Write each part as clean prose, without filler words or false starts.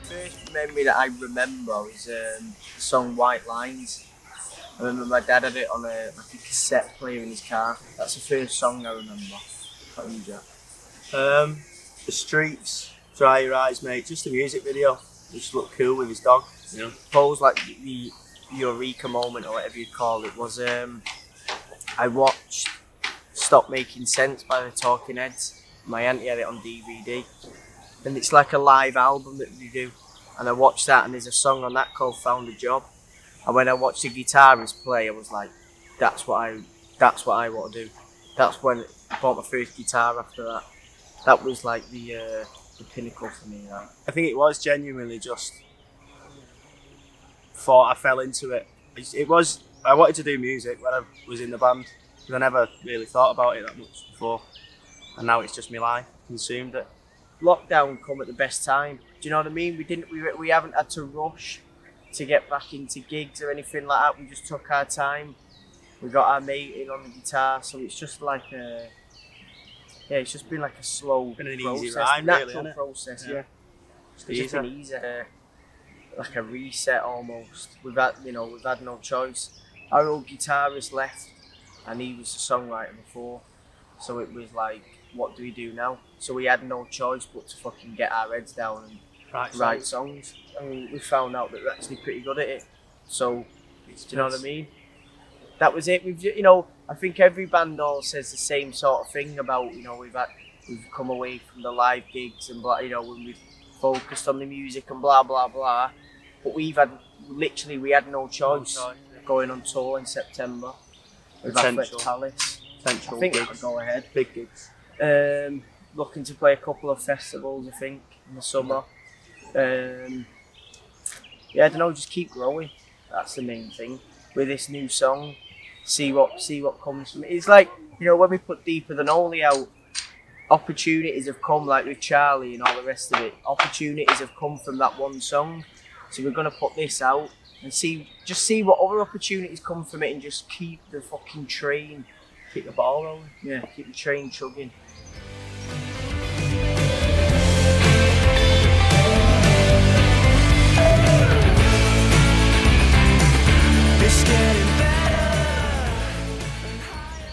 first memory that I remember is the song White Lines. I remember my dad had it on a cassette player in his car. That's the first song I remember. What you, Jack? The Streets, Dry Your Eyes, Mate. Just the music video. Just looked cool with his dog. I suppose like the eureka moment or whatever you call it was I watched Stop Making Sense by the Talking Heads. My auntie had it on DVD. And it's like a live album that they do. And I watched that and there's a song on that called Found a Job. And when I watched the guitarist play, I was like, that's what I want to do. That's when I bought my first guitar after that. That was like the pinnacle for me. Right? I think it was genuinely just thought I fell into it. I wanted to do music when I was in the band, because I never really thought about it that much before. And now it's just my life, consumed it. Lockdown come at the best time. Do you know what I mean? We haven't had to rush to get back into gigs or anything like that. We just took our time. We got our mate in on the guitar, so it's just like it's just been like a slow Been an process, easy ride, natural really, process. Yeah. It's just been easy, like a reset almost. We've had no choice. Our old guitarist left, and he was a songwriter before, so it was like, what do we do now? So we had no choice but to fucking get our heads down and write songs. I mean, we found out that we're actually pretty good at it. So, do you know what I mean? That was it. I think every band all says the same sort of thing about, we've come away from the live gigs and blah, when we've focused on the music and blah blah blah. But we had no choice. Going on tour in September with Athletic Palace. I think gigs. I'll go ahead. Big gigs. Looking to play a couple of festivals, I think, in the summer. I don't know, just keep growing. That's the main thing. With this new song, see what comes from it. It's like, when we put Deeper Than Only out, opportunities have come, like with Charlie and all the rest of it. Opportunities have come from that one song. So we're going to put this out and see what other opportunities come from it, and just keep the fucking train, keep the ball rolling. Yeah, keep the train chugging.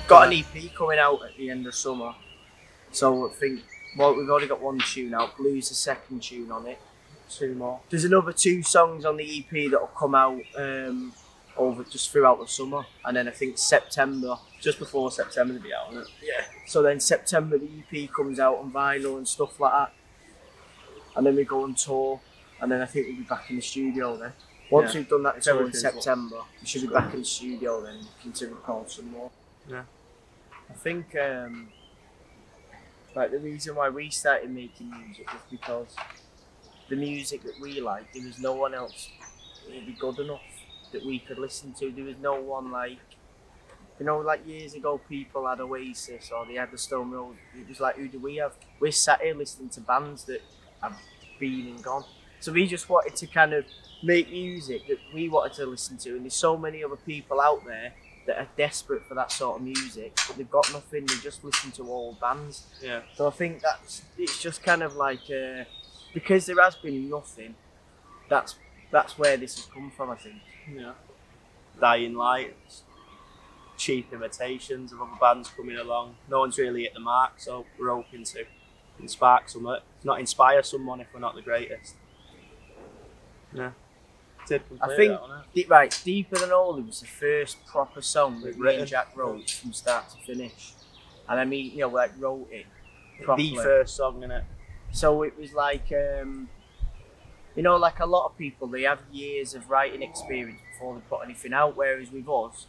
Got an EP coming out at the end of summer, so I think we've already got one tune out. Blue's the second tune on it. 2 more. There's another 2 songs on the EP that'll come out over just throughout the summer, and then I think September, just before September to be out, isn't it? Yeah. So then September the EP comes out on vinyl and stuff like that, and then we go on tour, and then I think we'll be back in the studio then. Once we've done that tour in September, we should be back in the studio then, looking to record some more. Yeah. I think the reason why we started making music was because the music that we like, there was no one else that would be good enough that we could listen to. There was no one like years ago people had Oasis or they had the Stone Roses. It was like, who do we have? We're sat here listening to bands that have been and gone. So we just wanted to kind of make music that we wanted to listen to, and there's so many other people out there that are desperate for that sort of music, but they've got nothing, they just listen to old bands. Yeah. So I think it's just kind of like, because there has been nothing, that's where this has come from, I think. Yeah. Dying Light, cheap imitations of other bands coming along. No one's really hit the mark, so we're hoping to spark something. If not inspire someone if we're not the greatest. Yeah. I think Deeper Than Only was the first proper song that me and Jack wrote from start to finish, and I mean, wrote it properly. The first song, innit? So it was like, like a lot of people, they have years of writing experience before they put anything out, whereas with us,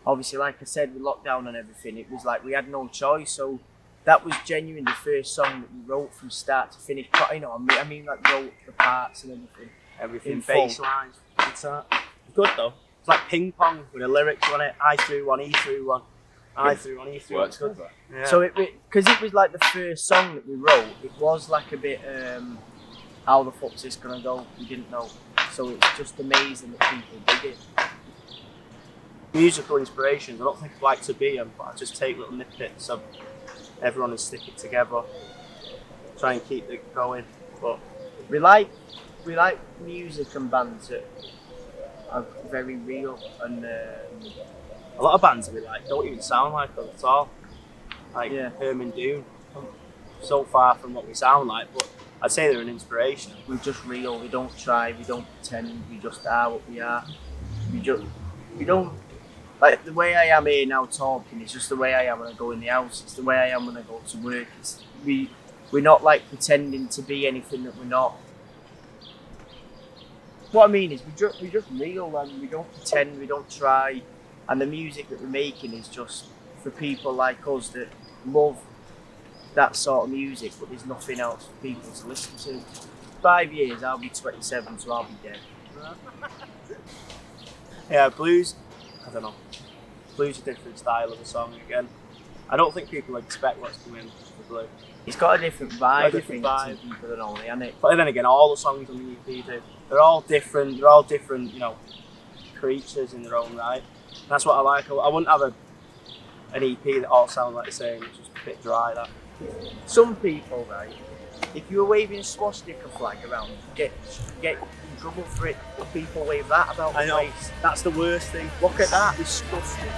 obviously, like I said, with lockdown and everything, it was like we had no choice. So that was genuinely the first song that we wrote from start to finish. I mean, like wrote the parts and everything. Everything, bass lines, guitar. Good though. It's like ping pong with the lyrics on it. I threw one, he threw one. I threw one, he threw one. It's good, that. Yeah. So because it was like the first song that we wrote, it was like a bit, how the fuck's this gonna go? We didn't know. So it's just amazing that people dig it. Musical inspirations, I don't think I'd like to be them, but I just take little snippets of everyone and stick it together. Try and keep it going. But We like we like music and bands that are very real and A lot of bands that we like don't even sound like us at all. Like Herman Dune, so far from what we sound like, but I'd say they're an inspiration. we're just real. We don't try. We don't pretend. We just are what we are. We don't like the way I am here now talking. It's just the way I am when I go in the house. It's the way I am when I go to work. We're not like pretending to be anything that we're not. What I mean is we're just real and we don't pretend. We don't try. And the music that we're making is just for people like us that love that sort of music, but there's nothing else for people to listen to. 5 years, I'll be 27, so I'll be dead. Yeah, blues, I don't know. Blues is a different style of a song again. I don't think people expect what's coming with blue. It's got a different vibe, different vibe. to people than only, hasn't it? But then again, all the songs on the EP do. They're all different, you know, creatures in their own right. That's what I like. I wouldn't have an EP that all sound like the same. It's just a bit dry, that. Some people, right, if you were waving a swastika flag around, get in trouble for it. But people wave that about I the know. place. That's the worst thing. Look at that, disgusting.